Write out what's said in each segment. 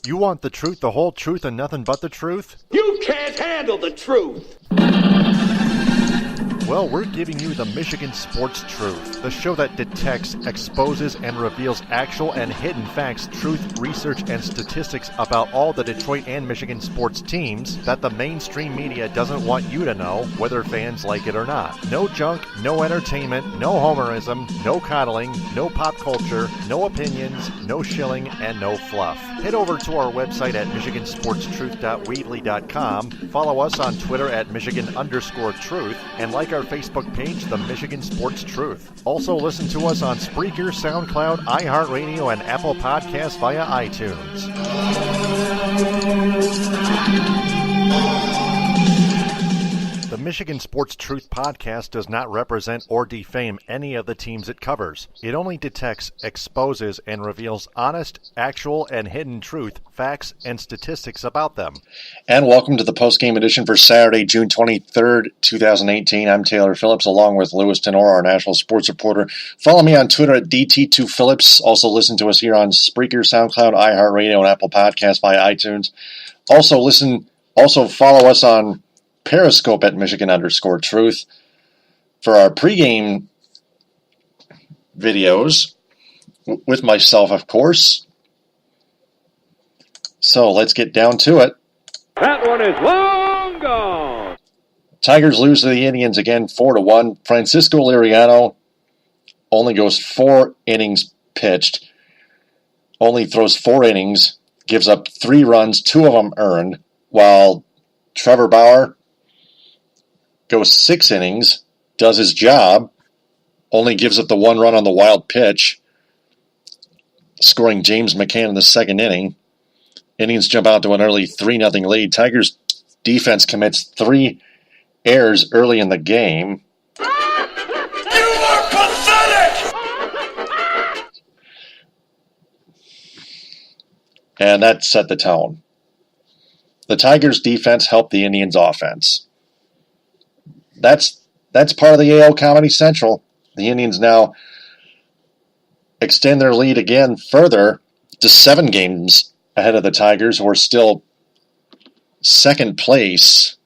You want the truth, the whole truth, and nothing but the truth? You can't handle the truth! Well, we're giving you the Michigan Sports Truth, the show that detects, exposes, and reveals actual and hidden facts, truth, research, and statistics about all the Detroit and Michigan sports teams that the mainstream media doesn't want you to know, whether fans like it or not. No junk, no entertainment, no homerism, no coddling, no pop culture, no opinions, no shilling, and no fluff. Head over to our website at michigansportstruth.weebly.com, follow us on Twitter at Michigan_truth, and like our Facebook page, The Michigan Sports Truth. Also listen to us on Spreaker, SoundCloud, iHeartRadio, and Apple Podcasts via iTunes. The Michigan Sports Truth podcast does not represent or defame any of the teams it covers. It only detects, exposes, and reveals honest, actual, and hidden truth, facts, and statistics about them. And welcome to the Postgame edition for Saturday, June 23rd, 2018. I'm Taylor Phillips, along with Louis Tenore, our national sports reporter. Follow me on Twitter at DT2Phillips. Also listen to us here on Spreaker, SoundCloud, iHeartRadio, and Apple Podcasts via iTunes. Also follow us on Periscope at Michigan_truth for our pregame videos with myself, of course. So let's get down to it. That one is long gone. Tigers lose to the Indians again, 4-1. Francisco Liriano only goes 4 innings pitched, only throws 4 innings, gives up 3 runs, 2 of them earned, while Trevor Bauer goes 6 innings, does his job, only gives up the 1 run on the wild pitch, scoring James McCann in the second inning. Indians jump out to an early 3-0 lead. Tigers defense commits 3 errors early in the game. You are pathetic! And that set the tone. The Tigers defense helped the Indians offense. That's part of the AL Comedy Central. The Indians now extend their lead again further to 7 games ahead of the Tigers, who are still second place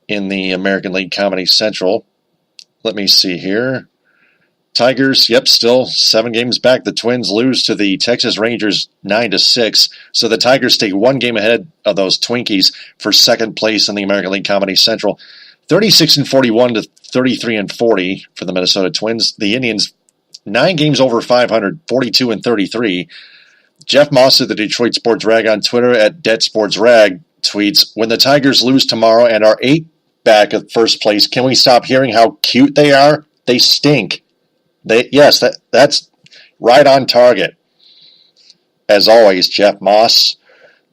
in the American League Comedy Central. Let me see here. Tigers, still 7 games back. The Twins lose to the Texas Rangers 9-6. So the Tigers stay 1 game ahead of those Twinkies for second place in the American League Comedy Central. 36-41 to 33-40 for the Minnesota Twins. The Indians 9 games over 500, 42-33. Jeff Moss of the Detroit Sports Rag on Twitter at DeadSportsRag tweets, "When the Tigers lose tomorrow and are 8 back at first place, can we stop hearing how cute they are? They stink." That's right on target. As always, Jeff Moss,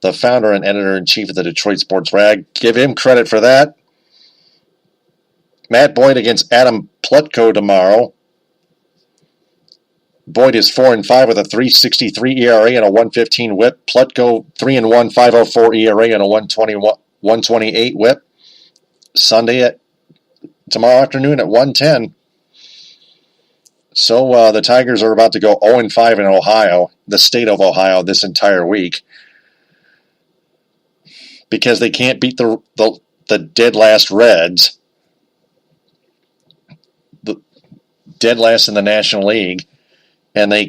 the founder and editor-in-chief of the Detroit Sports Rag. Give him credit for that. Matt Boyd against Adam Plutko tomorrow. Boyd is 4-5 with a 3.63 ERA and a 1.15 WHIP. Plutko 3-1, 5.04 ERA and a 1.28 WHIP. Tomorrow afternoon at 1:10. So the Tigers are about to go 0-5 in Ohio, the state of Ohio, this entire week, because they can't beat the dead last Reds, the dead last in the National League, and they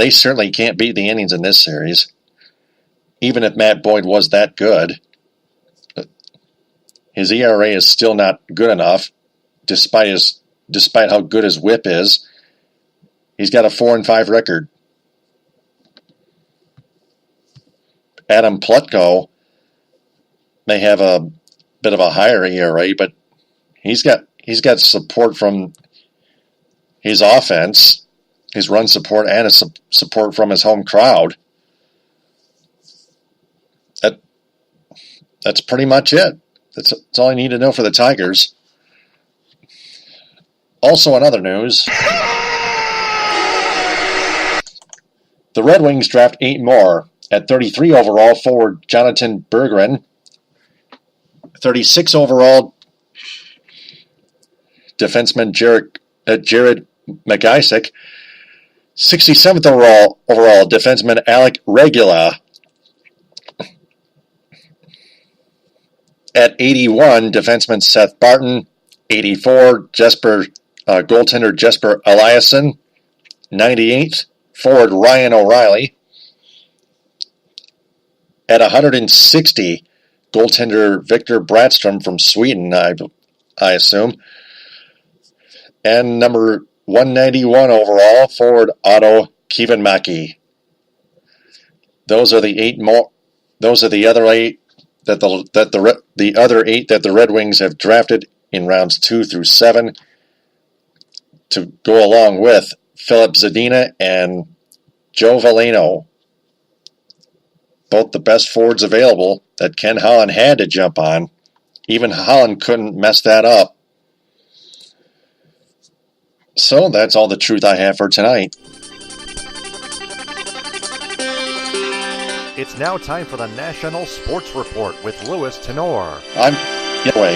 certainly can't beat the Indians in this series, even if Matt Boyd was that good. His ERA is still not good enough, despite how good his WHIP is. He's got a 4-5 record. Adam Plutko may have a bit of a higher ERA, but he's got support from his offense, his run support, and his support from his home crowd. That's pretty much it. That's all I need to know for the Tigers. Also, in other news, the Red Wings draft 8 more. At 33 overall, forward Jonathan Berggren. 36 overall, defenseman Jared McIsaac. 67th overall defenseman Alec Regula. At 81, defenseman Seth Barton. 84, goaltender Jesper Eliasson. 98th, forward Ryan O'Reilly. At 160, goaltender Victor Bratstrom from Sweden, I assume. And number 191 overall, forward Otto Kivenmäki. Those are the other eight that the Red Wings have drafted in rounds 2 through 7 to go along with Philip Zadina and Joe Veleno. Both the best forwards available that Ken Holland had to jump on. Even Holland couldn't mess that up. So that's all the truth I have for tonight. It's now time for the National Sports Report with Louis Tenore. Get away.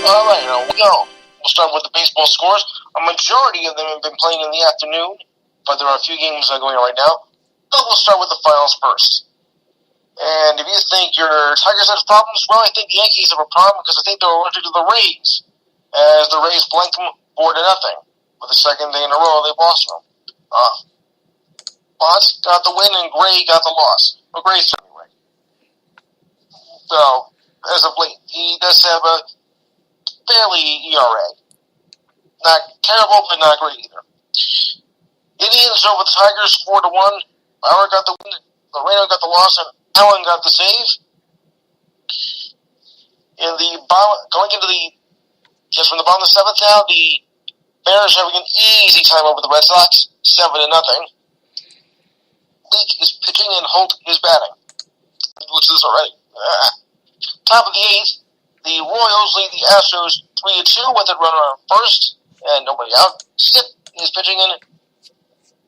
All right, here we go. We'll start with the baseball scores. A majority of them have been playing in the afternoon, but there are a few games going on right now. But we'll start with the finals first. And if you think your Tigers have problems, well, I think the Yankees have a problem because I think they're allergic to the Rays, as the Rays blanked them 4-0. For the second day in a row, they've lost them. Bonds got the win and Gray got the loss. Well, Gray's anyway. So, as of late, he does have a fairly ERA. Not terrible, but not great either. Indians over the Tigers 4-1. Bauer got the win, Loreno got the loss, and Allen got the save. Going into just from the bottom of the seventh now, the Bears having an easy time over the Red Sox, 7-0. Leake is pitching and Holt is batting. Looks this already. Top of the eighth, the Royals lead the Astros 3-2 with a runner on first and nobody out. Stipp is pitching in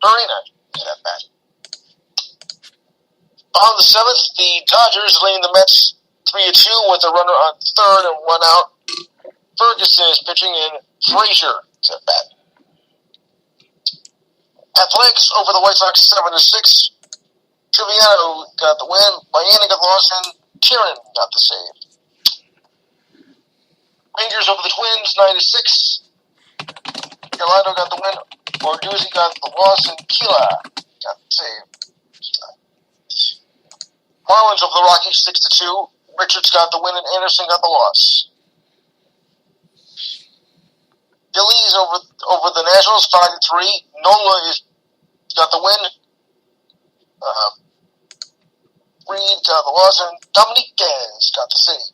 Arena. That bad. On the seventh, the Dodgers leading the Mets 3-2 with a runner on third and one out. Ferguson is pitching in Frazier. Is that bad? Athletics over the White Sox 7-6. Triviano got the win. Miami got the loss, and Kieran got the save. Rangers over the Twins 9-6. Gallardo got the win. Borduzzi got the loss, and Kila got the save. Marlins over the Rockies 6-2. Richards got the win, and Anderson got the loss. Phillies over the Nationals 5-3. Nola got the win. Reed got the loss, and Dominiquez got the save.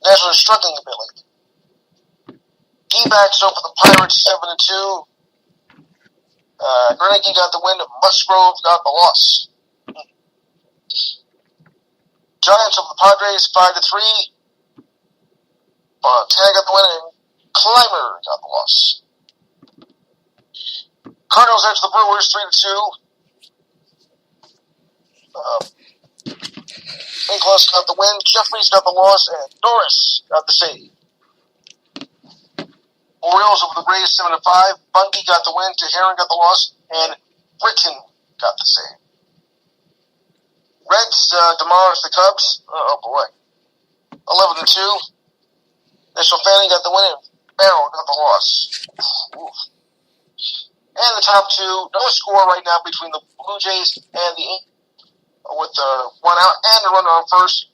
Nationals are struggling a bit lately. D-backs over the Pirates 7-2. Greinke got the win. Musgrove got the loss. Giants over the Padres 5-3. Montana got the win, and Clymer got the loss. Cardinals edge the Brewers 3-2. Nicholas got the win. Jeffries got the loss, and Norris got the save. Orioles over the Braves 7-5. Bundy got the win. Teheran got the loss, and Britton got the save. Reds demolished the Cubs. Oh boy, 11-2. Mitchell Fanning got the win, and Barrow got the loss. Oof. And the top two, no score right now between the Blue Jays and the Yankees, with the one out and the runner on first.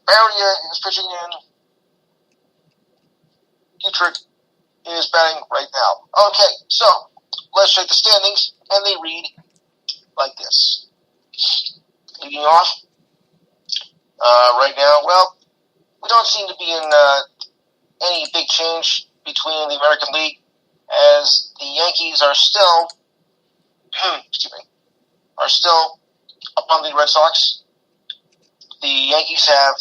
Aria is pitching in. Dietrich is batting right now. Okay, so let's check the standings, and they read like this. Leading off right now, well, we don't seem to be in any big change between the American League, as the Yankees are still, up on the Red Sox. The Yankees have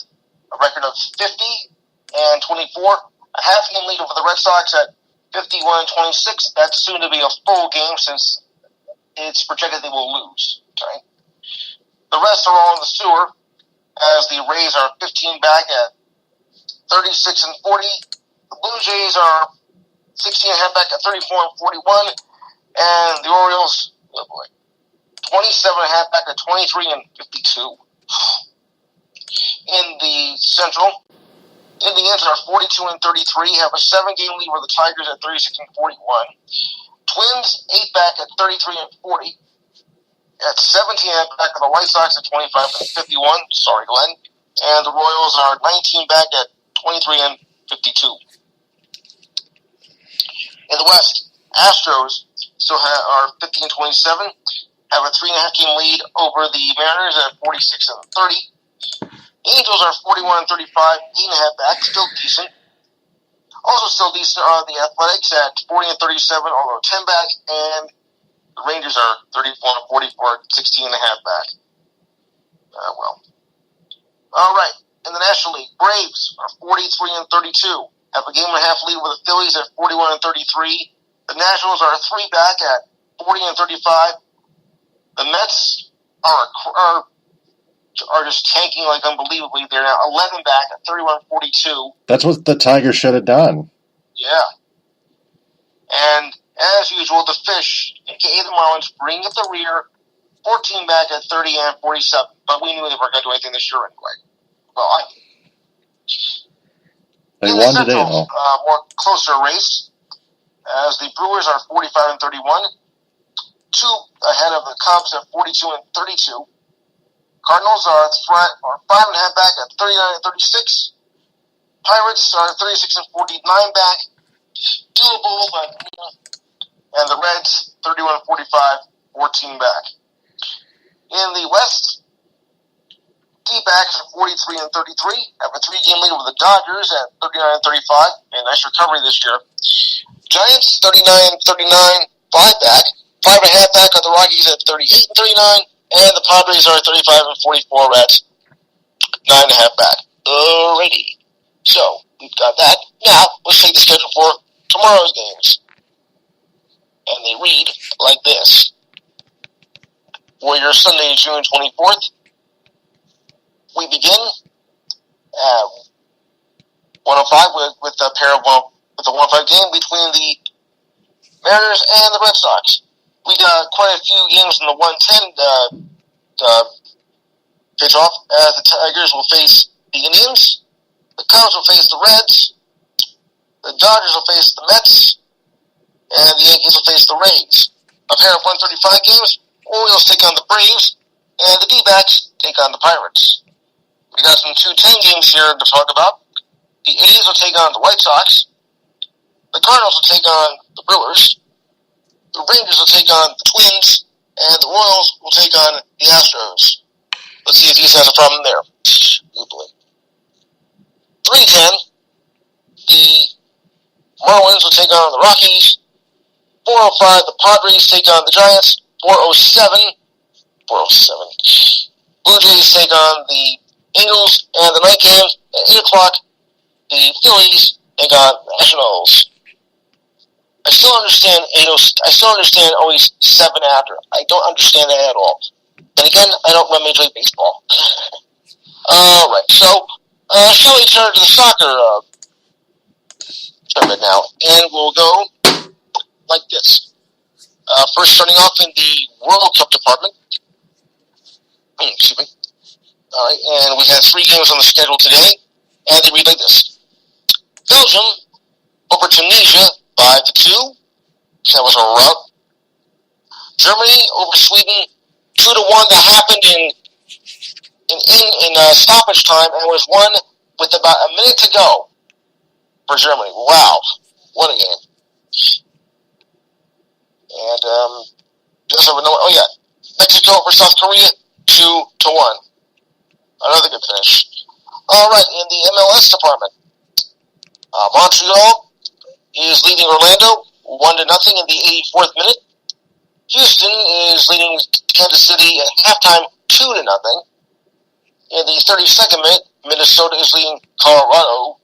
a record of 50-24, a half-game lead over the Red Sox at 51-26. That's soon to be a full game since it's projected they will lose. Okay. The rest are all in the sewer, as the Rays are 15 back at 36-40. The Blue Jays are 16.5 back at 34-41. And the Orioles, oh boy, 27.5 back at 23-52. In the Central, Indians are 42-33, have a 7-game lead over the Tigers at 36-41. Twins 8 back at 33-40. At 17 back of the White Sox at 25-51. Sorry, Glenn. And the Royals are 19 back at 23-52. In the West, Astros still are 15-27, have a 3.5-game lead over the Mariners at 46-30. Angels are 41-35, 8.5 back, still decent. Also still decent are the Athletics at 40-37, although 10 back, and the Rangers are 34-44, 16.5 back. All right. In the National League, Braves are 43-32, have a 1.5 lead with the Phillies at 41-33. The Nationals are 3 back at 40-35. The Mets are just tanking like unbelievably. They're now 11 back at 31-42. That's what the Tigers should have done. Yeah. And as usual, the Fish, a.k.a. the Marlins, bring up the rear, 14 back at 30-47. But we knew they weren't going to do anything this year anyway. Well, They in won the today, Central, though. more closer race, as the Brewers are 45-31, 2 ahead of the Cubs at 42-32. Cardinals are 5.5 back at 39-36. Pirates are 36-49 back. Doable, but and the Reds 31-45, 14 back. In the West, D-backs are 43-33, have a 3-game lead over the Dodgers at 39-35. A nice recovery this year. Giants 39-39, 5 back. 5.5 back are the Rockies at 38-39. And the Padres are 35-44 at 9.5 back. Alrighty. So, we've got that. Now, let's take the schedule for tomorrow's games. And they read like this. For your Sunday, June 24th, we begin at 105 with a pair of with a 105 game between the Mariners and the Red Sox. We got quite a few games in the 110 pitch off, as the Tigers will face the Indians, the Cubs will face the Reds, the Dodgers will face the Mets, and the Yankees will face the Rays. A pair of 135 games, Orioles take on the Braves, and the D-backs take on the Pirates. We got some 210 games here to talk about. The A's will take on the White Sox, the Cardinals will take on the Brewers, the Rangers will take on the Twins, and the Royals will take on the Astros. Let's see if he has a problem there. Oh boy. 310, the Marlins will take on the Rockies. 405, the Padres take on the Giants. 407. Blue Jays take on the Angels, and the night game at 8 o'clock, the Phillies take on the Nationals. I still understand always 7 after. I don't understand that at all. And again, I don't run Major League Baseball. Alright, so, shall we turn to the soccer tournament now? And we'll go like this. First, starting off in the World Cup department. Excuse me. Alright, and we have 3 games on the schedule today, and they read like this. Belgium over Tunisia 5-2. That was a rout. Germany over Sweden 2-1. That happened in stoppage time and was won with about a minute to go for Germany. Wow, what a game! And just over Mexico over South Korea 2-1. Another good finish. All right, in the MLS department, Montreal is leading Orlando 1-0 in the 84th minute. Houston is leading Kansas City at halftime 2-0. In the 32nd minute, Minnesota is leading Colorado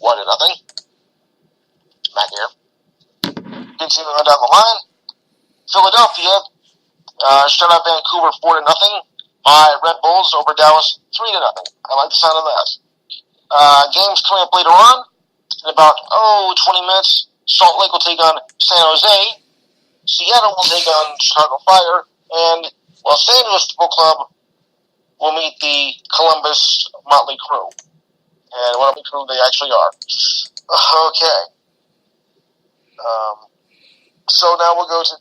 1-0. Back here. Continuing on down the line, Philadelphia shut out Vancouver 4-0. My Red Bulls over Dallas 3-0. I like the sound of that. Games coming up later on. In about 20 minutes, Salt Lake will take on San Jose. Seattle will take on Chicago Fire, and Los Angeles Football Club will meet the Columbus Motley Crew. And what a crew they actually are. Okay. So now we'll go to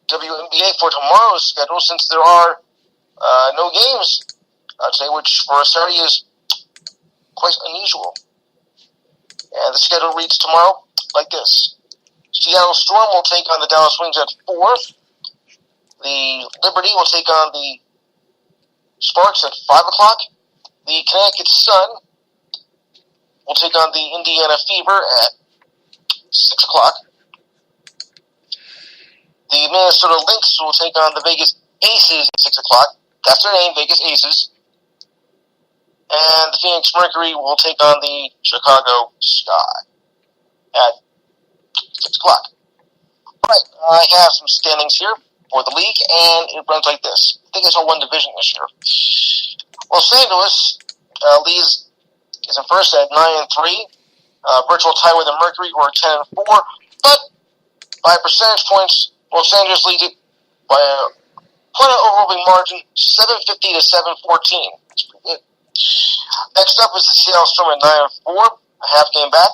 WNBA for tomorrow's schedule, since there are no games today, which for a Saturday is quite unusual. And the schedule reads tomorrow like this. Seattle Storm will take on the Dallas Wings at 4. The Liberty will take on the Sparks at 5 o'clock. The Connecticut Sun will take on the Indiana Fever at 6 o'clock. The Minnesota Lynx will take on the Vegas Aces at 6 o'clock. That's their name, Vegas Aces. And the Phoenix Mercury will take on the Chicago Sky at 6 o'clock. Alright, I have some standings here for the league, and it runs like this. I think it's all one division this year. Los Angeles is in first at 9-3. Virtual tie with the Mercury, who are 10-4. But by percentage points, Los Angeles leads it by quite an overwhelming margin, 750 to 714. That's pretty good. Next up is the Seattle Storm at 9-4, a half game back.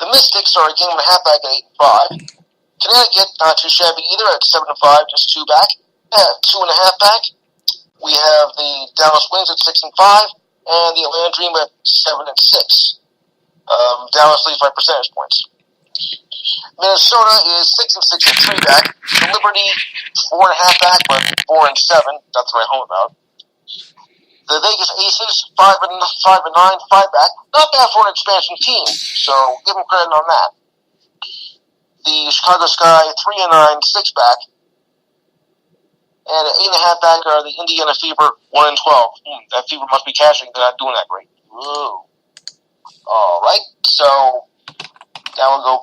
The Mystics are a game and a half back at 8-5. Connecticut, not too shabby either, at 7-5, just 2 back. At 2.5 back, we have the Dallas Wings at 6-5, and the Atlanta Dream at 7-6. Dallas leads by percentage points. Minnesota is 6-6 at 3 back. The Liberty 4.5 back, but 4-7. That's what I home about. The Vegas Aces 5-9, 5 back. Not bad for an expansion team, so give them credit on that. The Chicago Sky 3-9, 6 back. And at 8.5 back are the Indiana Fever 1-12. That Fever must be cashing. They're not doing that great. Ooh. All right. So now we'll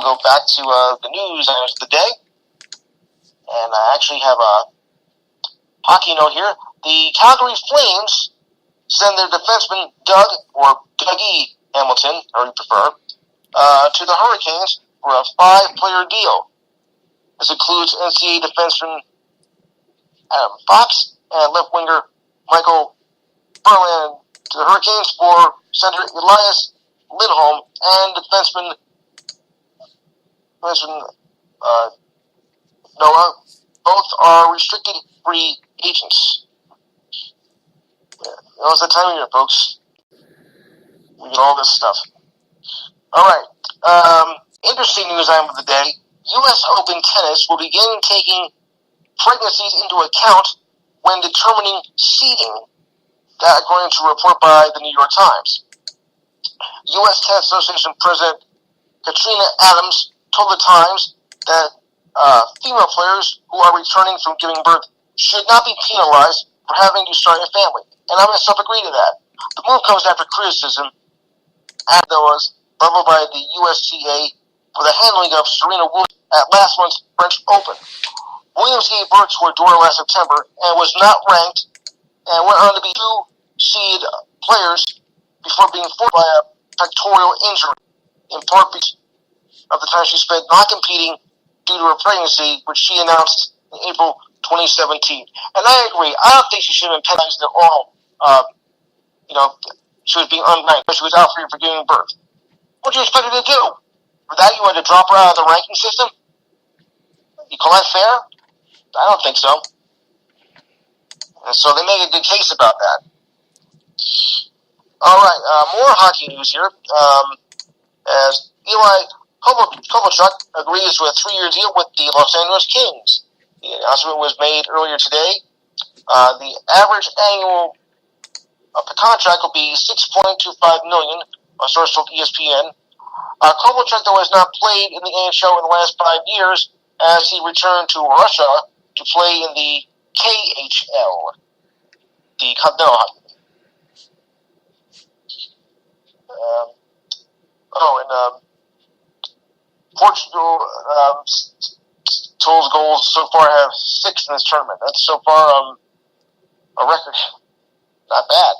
go back to the news items of the day. And I actually have a hockey note here. The Calgary Flames send their defenseman Doug, or Dougie Hamilton, or you prefer, to the Hurricanes for a 5-player deal. This includes NCAA defenseman Adam Fox and left winger Michael Berland to the Hurricanes for center Elias Lindholm and defenseman Noah. Both are restricted free agents. Yeah, it's that time of year, folks. We get all this stuff. All right. Interesting news item of the day. U.S. Open tennis will begin taking pregnancies into account when determining seeding. That, according to a report by the New York Times. U.S. Tennis Association President Katrina Adams told the Times that female players who are returning from giving birth should not be penalized for having to start a family. And I myself agree to that. The move comes after criticism that was leveled by the USTA for the handling of Serena Williams at last month's French Open. Williams gave birth to her daughter last September and was not ranked and went on to be 2-seed players before being forced by a pectoral injury, in part because of the time she spent not competing due to her pregnancy, which she announced in April 2017. And I agree. I don't think she should have been penalized at all. She was being unranked, but she was out for giving birth. What do you expect her to do? For that, you had to drop her out of the ranking system? You call that fair? I don't think so. And so they made a good case about that. All right, more hockey news here. As Eli Kovalchuk agrees to a 3-year deal with the Los Angeles Kings. The announcement was made earlier today. The average annual of the contract will be $6.25 million, a source told ESPN. Kovalchuk, though, has not played in the NHL in the last 5 years, as he returned to Russia to play in the KHL, the Continental Hockey League. Portugal Total's goals so far have 6 in this tournament. That's so far a record. Not bad.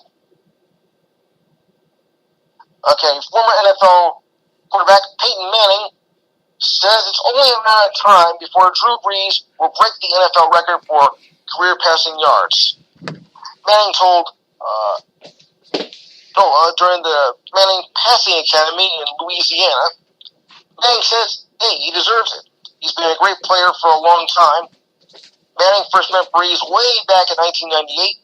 Okay, former NFL quarterback Peyton Manning says it's only a matter of time before Drew Brees will break the NFL record for career passing yards. Manning told during the Manning Passing Academy in Louisiana, Manning says, hey, he deserves it. He's been a great player for a long time. Manning first met Brees way back in 1998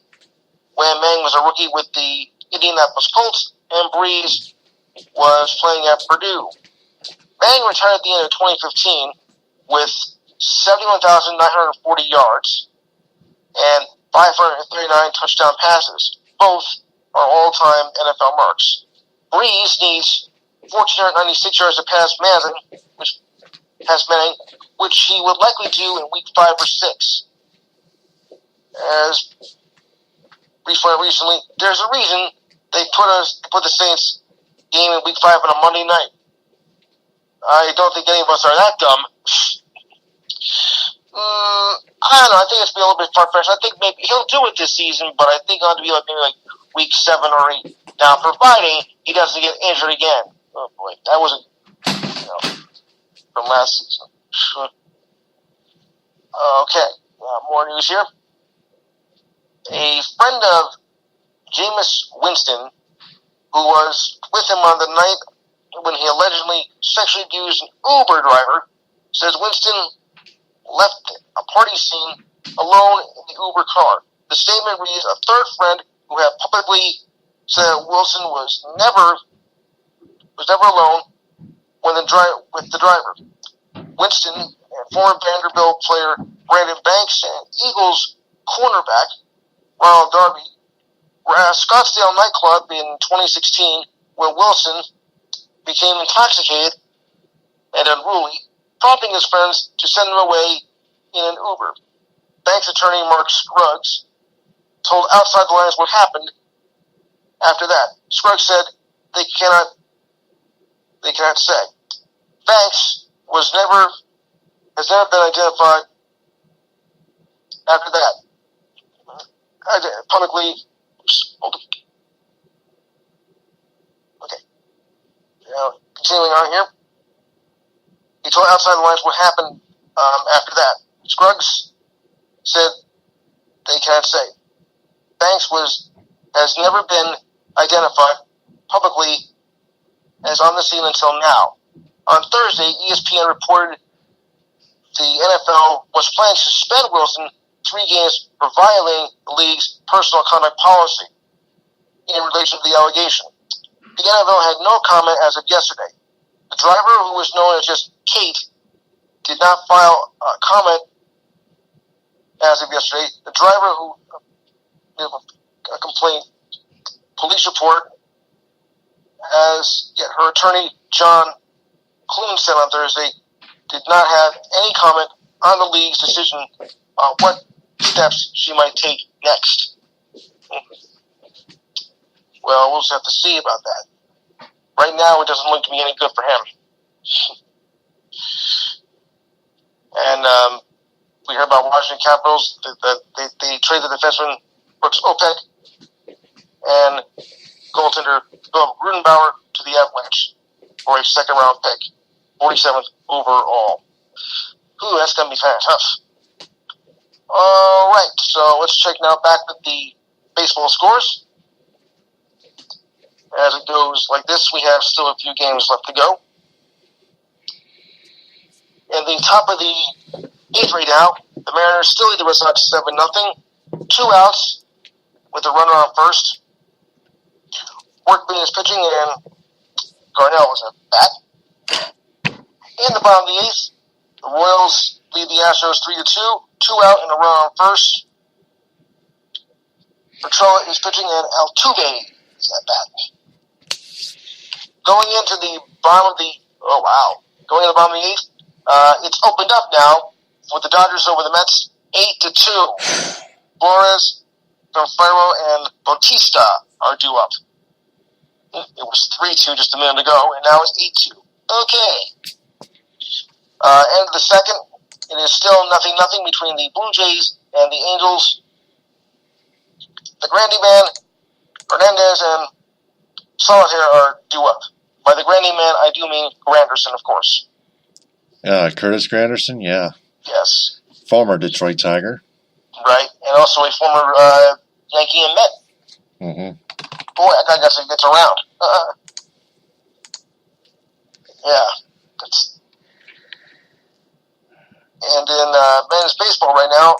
when Manning was a rookie with the Indianapolis Colts and Brees was playing at Purdue. Manning retired at the end of 2015 with 71,940 yards and 539 touchdown passes. Both are all-time NFL marks. Brees needs 1,496 yards to pass Manning, which he would likely do in week 5 or 6. As recently, there's a reason they put the Saints game in week 5 on a Monday night. I don't think any of us are that dumb. I don't know. I think it's a little bit far-fetched. I think maybe he'll do it this season, but I think it'll be maybe week 7 or 8. Now, providing he doesn't get injured again. Oh boy, that wasn't from last season. Okay, more news here. A friend of Jameis Winston, who was with him on the night when he allegedly sexually abused an Uber driver, says Winston left a party scene alone in the Uber car. The statement reads, a third friend who had publicly said that Wilson was never alone with the driver. Winston and former Vanderbilt player Brandon Banks and Eagles cornerback Ronald Darby were at a Scottsdale nightclub in 2016 when Wilson became intoxicated and unruly, prompting his friends to send him away in an Uber. Banks attorney Mark Scruggs told Outside the Lines what happened after that. Scruggs said they cannot say. Banks has never been identified after that. Publicly, okay. Continuing on here, he told Outside the Lines what happened after that. Scruggs said they can't say. Banks has never been identified publicly as on the scene until now. On Thursday, ESPN reported the NFL was planning to suspend Wilson 3 games for violating the league's personal conduct policy in relation to the allegation. The NFL had no comment as of yesterday. The driver, who was known as just Kate, did not file a comment as of yesterday. The driver who a complaint, police report, as yet her attorney, John Clune, said on Thursday, did not have any comment on the league's decision on what steps she might take next. Well, we'll just have to see about that. Right now, it doesn't look to be any good for him. And we heard about Washington Capitals. They traded the defenseman Brooks Opek and goaltender Bill Rudenbauer to the Avalanche for a second-round pick, 47th overall. Ooh, that's going to be kind of tough. All right, so let's check now back at the baseball scores. As it goes like this, we have still a few games left to go. In the top of the 8th right now, the Mariners still lead the Red Sox 7-0. 2 outs with a runner on first. Workman is pitching and Garnell is at bat. In the bottom of the 8th, the Royals lead the Astros 3-2. 2 out and a run on first. Petrola is pitching and Altuve is at bat. Going into the bottom of the 8th, it's opened up now with the Dodgers over the Mets 8-2. Flores, Fierro, and Bautista are due up. It was 3-2 just a minute ago, and now it's 8-2. Okay. End of the second. It is still 0-0 between the Blue Jays and the Angels. The Grandy Man, Hernandez, and Solitaire are due up. By the Grandy Man, I do mean Granderson, of course. Curtis Granderson, yeah. Yes. Former Detroit Tiger. Right, and also a former Yankee and Met. Mm-hmm. Boy, that guy gets around. Yeah. And in men's baseball right now,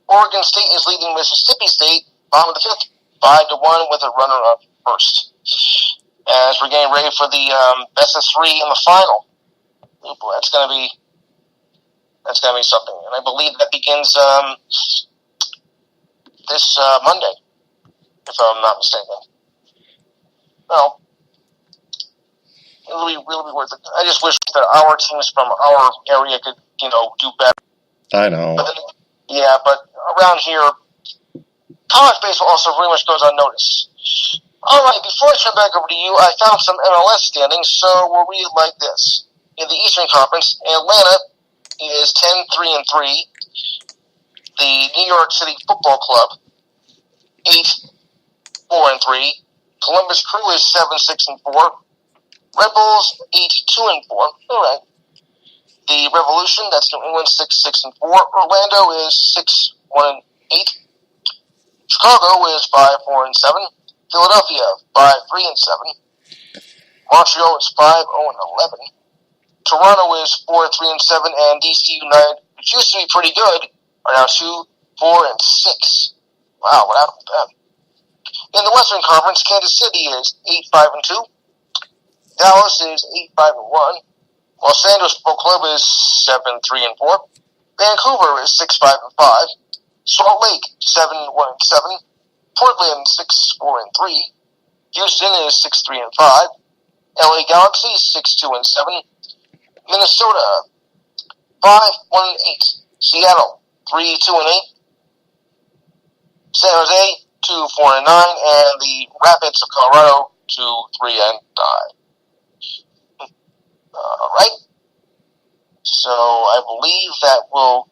Oregon State is leading Mississippi State, bottom of the fifth, 5-1 with a runner up first. As we're getting ready for the best of three in the final. Oh boy, that's gonna be something. And I believe that begins this Monday, if I'm not mistaken. Well, it'll be really worth it. I just wish that our teams from our area could, do better. I know. But around here, college baseball also very much goes unnoticed. All right, before I turn back over to you, I found some MLS standings, so we'll read it like this. In the Eastern Conference, Atlanta is 10-3-3. The New York City Football Club, 8-4-3. Columbus Crew is 7-6-4. Red Bulls 8-2-4. All right. The Revolution, that's New England, 6-6-4. Orlando is 6-1-8. Chicago is 5-4-7. Philadelphia 5-3-7. Montreal is 5-0-11. Toronto is 4-3-7, and DC United, which used to be pretty good, are now 2-4-6. Wow, what happened to them? In the Western Conference, Kansas City is 8-5-2. Dallas is 8-5-1. Los Angeles Football Club is 7-3-4. Vancouver is 6-5-5. Salt Lake 7-1-7. Portland 6-4-3. Houston is 6-3-5. LA Galaxy 6-2-7. Minnesota 5-1-8. Seattle 3-2-8. San Jose 2-4-9, and the Rapids of Colorado 2-3-9. All right. So I believe that will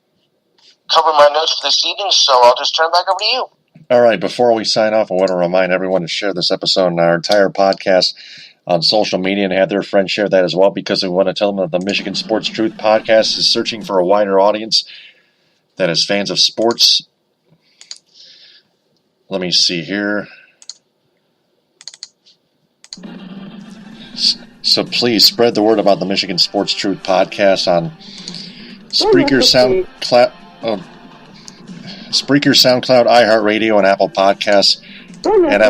cover my notes for this evening. So I'll just turn it back over to you. All right. Before we sign off, I want to remind everyone to share this episode and our entire podcast on social media and have their friends share that as well, because we want to tell them that the Michigan Sports Truth podcast is searching for a wider audience that is fans of sports. Let me see here. So please spread the word about the Michigan Sports Truth podcast on Spreaker, SoundCloud, iHeartRadio, and Apple Podcasts, and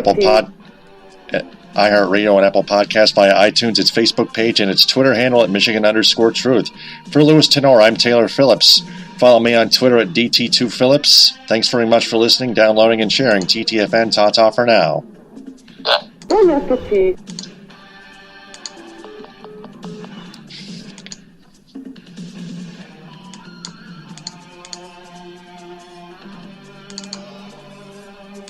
iHeartRadio and Apple Podcasts via iTunes, its Facebook page, and its Twitter handle at Michigan_Truth. For Louis Tenore, I'm Taylor Phillips. Follow me on Twitter at DT2Phillips. Thanks very much for listening, downloading, and sharing. TTFN, ta-ta for now.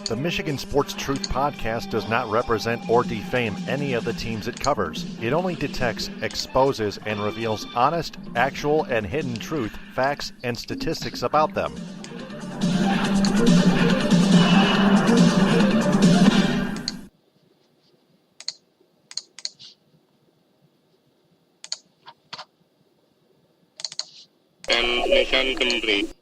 The Michigan Sports Truth podcast does not represent or defame any of the teams it covers. It only detects, exposes, and reveals honest, actual, and hidden truth, facts, and statistics about them. Mission complete.